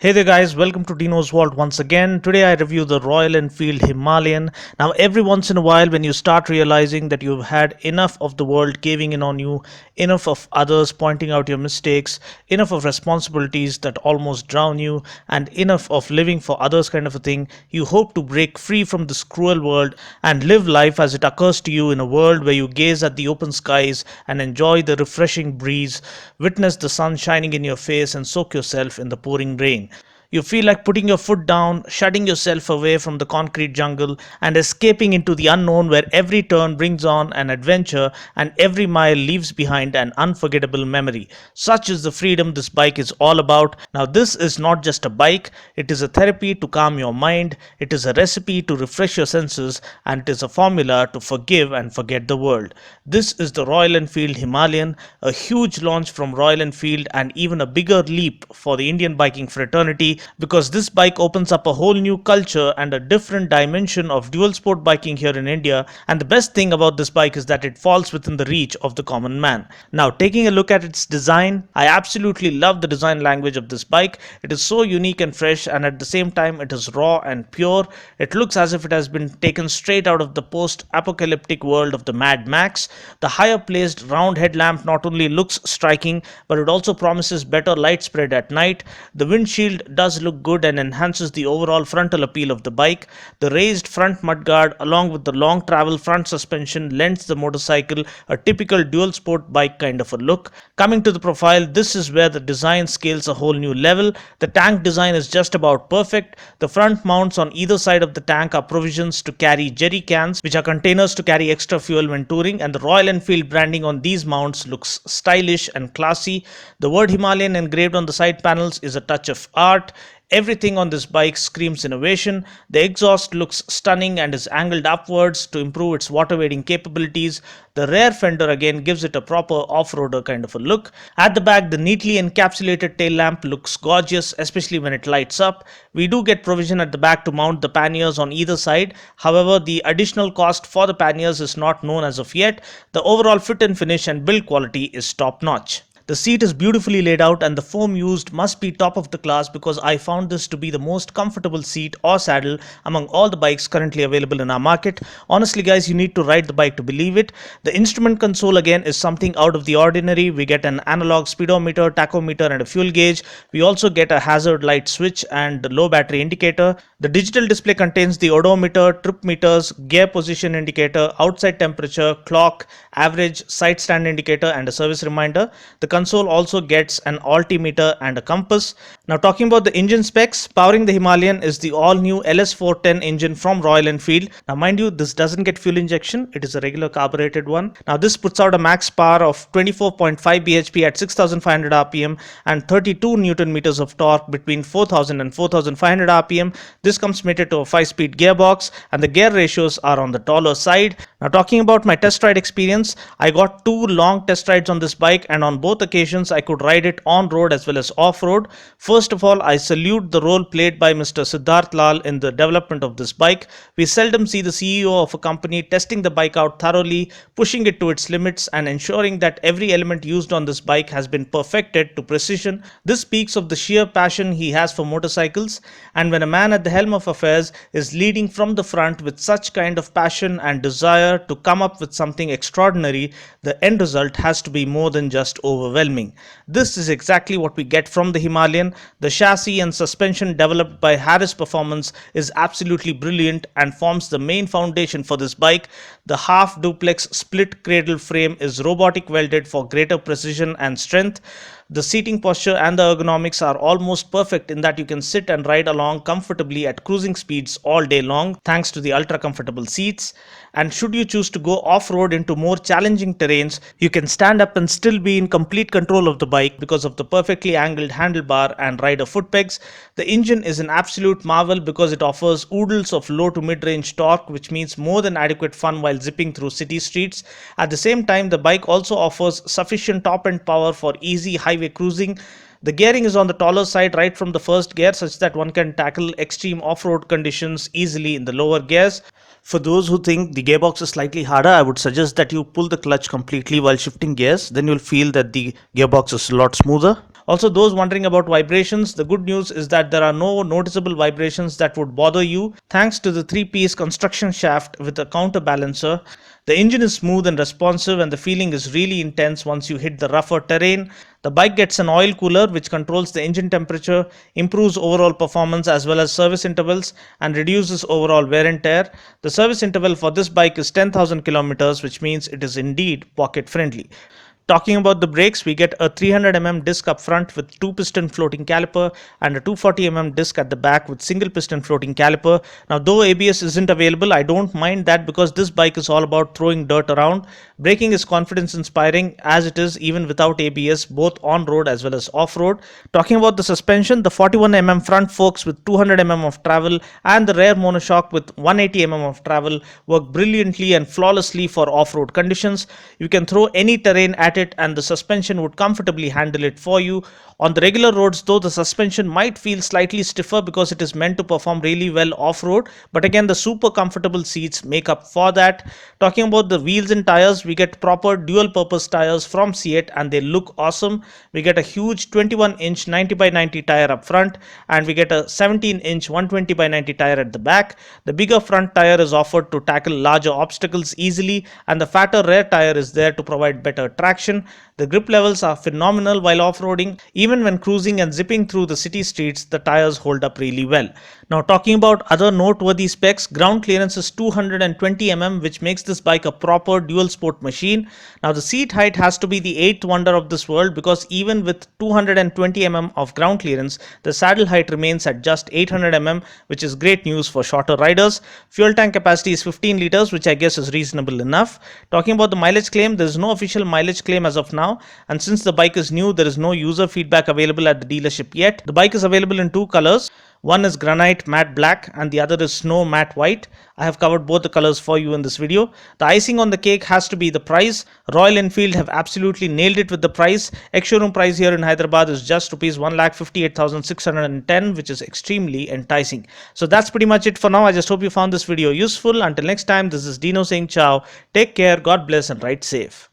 Hey there guys, welcome to Dino's Vault once again. Today I review the Royal Enfield Himalayan. Now every once in a while when you start realizing that you've had enough of the world caving in on you, enough of others pointing out your mistakes, enough of responsibilities that almost drown you, and enough of living for others kind of a thing, you hope to break free from this cruel world and live life as it occurs to you in a world where you gaze at the open skies and enjoy the refreshing breeze, witness the sun shining in your face and soak yourself in the pouring rain. You feel like putting your foot down, shutting yourself away from the concrete jungle, and escaping into the unknown where every turn brings on an adventure and every mile leaves behind an unforgettable memory. Such is the freedom this bike is all about. Now, this is not just a bike, it is a therapy to calm your mind, it is a recipe to refresh your senses, and it is a formula to forgive and forget the world. This is the Royal Enfield Himalayan, a huge launch from Royal Enfield and even a bigger leap for the Indian biking fraternity because this bike opens up a whole new culture and a different dimension of dual sport biking here in India. And the best thing about this bike is that it falls within the reach of the common man. Now, taking a look at its design, I absolutely love the design language of this bike. It is so unique and fresh, and at the same time, it is raw and pure. It looks as if it has been taken straight out of the post apocalyptic world of the Mad Max. The higher placed round headlamp not only looks striking, but it also promises better light spread at night. The windshield does look good and enhances the overall frontal appeal of the bike. The raised front mudguard, along with the long travel front suspension, lends the motorcycle a typical dual sport bike kind of a look. Coming to the profile, this is where the design scales a whole new level. The tank design is just about perfect. The front mounts on either side of the tank are provisions to carry jerry cans, which are containers to carry extra fuel when touring, and the Royal Enfield branding on these mounts looks stylish and classy. The word Himalayan engraved on the side panels is a touch of art. Everything on this bike screams innovation. The exhaust looks stunning and is angled upwards to improve its water wading capabilities. The rear fender again gives it a proper off-roader kind of a look. At the back, the neatly encapsulated tail lamp looks gorgeous, especially when it lights up. We do get provision at the back to mount the panniers on either side. However, the additional cost for the panniers is not known as of yet. The overall fit and finish and build quality is top-notch. The seat is beautifully laid out and the foam used must be top of the class because I found this to be the most comfortable seat or saddle among all the bikes currently available in our market. Honestly guys, you need to ride the bike to believe it. The instrument console again is something out of the ordinary. We get an analog speedometer, tachometer and a fuel gauge. We also get a hazard light switch and low battery indicator. The digital display contains the odometer, trip meters, gear position indicator, outside temperature, clock, average, side stand indicator and a service reminder. The console also gets an altimeter and a compass. Now talking about the engine specs, powering the Himalayan is the all-new LS410 engine from Royal Enfield. Now mind you, this doesn't get fuel injection, it is a regular carbureted one. Now this puts out a max power of 24.5 bhp at 6500 rpm and 32 Newton meters of torque between 4000 and 4500 rpm. This comes mated to a 5-speed gearbox and the gear ratios are on the taller side. Now talking about my test ride experience, I got 2 long test rides on this bike and on both occasions I could ride it on road as well as off road. First of all, I salute the role played by Mr. Siddharth Lal in the development of this bike. We seldom see the CEO of a company testing the bike out thoroughly, pushing it to its limits and ensuring that every element used on this bike has been perfected to precision. This speaks of the sheer passion he has for motorcycles, and when a man at the helm of affairs is leading from the front with such kind of passion and desire to come up with something extraordinary, the end result has to be more than just overwhelming. This is exactly what we get from the Himalayan. The chassis and suspension developed by Harris Performance is absolutely brilliant and forms the main foundation for this bike. The half duplex split cradle frame is robotic welded for greater precision and strength. The seating posture and the ergonomics are almost perfect in that you can sit and ride along comfortably at cruising speeds all day long thanks to the ultra comfortable seats. And should you choose to go off-road into more challenging terrains, you can stand up and still be in complete control of the bike because of the perfectly angled handlebar and rider foot pegs. The engine is an absolute marvel because it offers oodles of low to mid-range torque, which means more than adequate fun while zipping through city streets. At the same time, the bike also offers sufficient top-end power for easy highway cruising. The gearing is on the taller side right from the first gear such that one can tackle extreme off-road conditions easily in the lower gears. For those who think the gearbox is slightly harder, I would suggest that you pull the clutch completely while shifting gears. Then you'll feel that the gearbox is a lot smoother. Also, those wondering about vibrations, the good news is that there are no noticeable vibrations that would bother you thanks to the 3-piece construction shaft with a counterbalancer. The engine is smooth and responsive, and the feeling is really intense once you hit the rougher terrain. The bike gets an oil cooler which controls the engine temperature, improves overall performance as well as service intervals, and reduces overall wear and tear. The service interval for this bike is 10,000 kilometers, which means it is indeed pocket friendly. Talking about the brakes, we get a 300 disc up front with 2-piston floating caliper and a 240 disc at the back with single piston floating caliper. Now, though ABS isn't available, I don't mind that because this bike is all about throwing dirt around. Braking is confidence inspiring as it is even without ABS, both on road as well as off road. Talking about the suspension, the 41 front forks with 200 of travel and the rear monoshock with 180 of travel work brilliantly and flawlessly for off road conditions. You can throw any terrain at it and the suspension would comfortably handle it for you. On the regular roads, though, the suspension might feel slightly stiffer because it is meant to perform really well off-road, but again, the super comfortable seats make up for that. Talking about the wheels and tires, we get proper dual-purpose tires from CEAT and they look awesome. We get a huge 21-inch 90 by 90 tire up front and we get a 17-inch 120 by 90 tire at the back. The bigger front tire is offered to tackle larger obstacles easily and the fatter rear tire is there to provide better traction. The grip levels are phenomenal while off-roading. Even when cruising and zipping through the city streets, the tires hold up really well. Now, talking about other noteworthy specs, ground clearance is 220 which makes this bike a proper dual sport machine. Now, the seat height has to be the eighth wonder of this world because even with 220 of ground clearance, the saddle height remains at just 800 which is great news for shorter riders. Fuel tank capacity is 15 liters, which I guess is reasonable enough. Talking about the mileage claim, there is no official mileage claim as of now, and since the bike is new, there is no user feedback available at the dealership yet. The bike is available in two colors. One is granite matte black and the other is snow matte white. I have covered both the colors for you in this video. The icing on the cake has to be the price. Royal Enfield have absolutely nailed it with the price. Ex-showroom price here in Hyderabad is just rupees 1,58,610, which is extremely enticing. So that's pretty much it for now. I just hope you found this video useful. Until next time, this is Dino saying ciao. Take care, God bless and ride safe.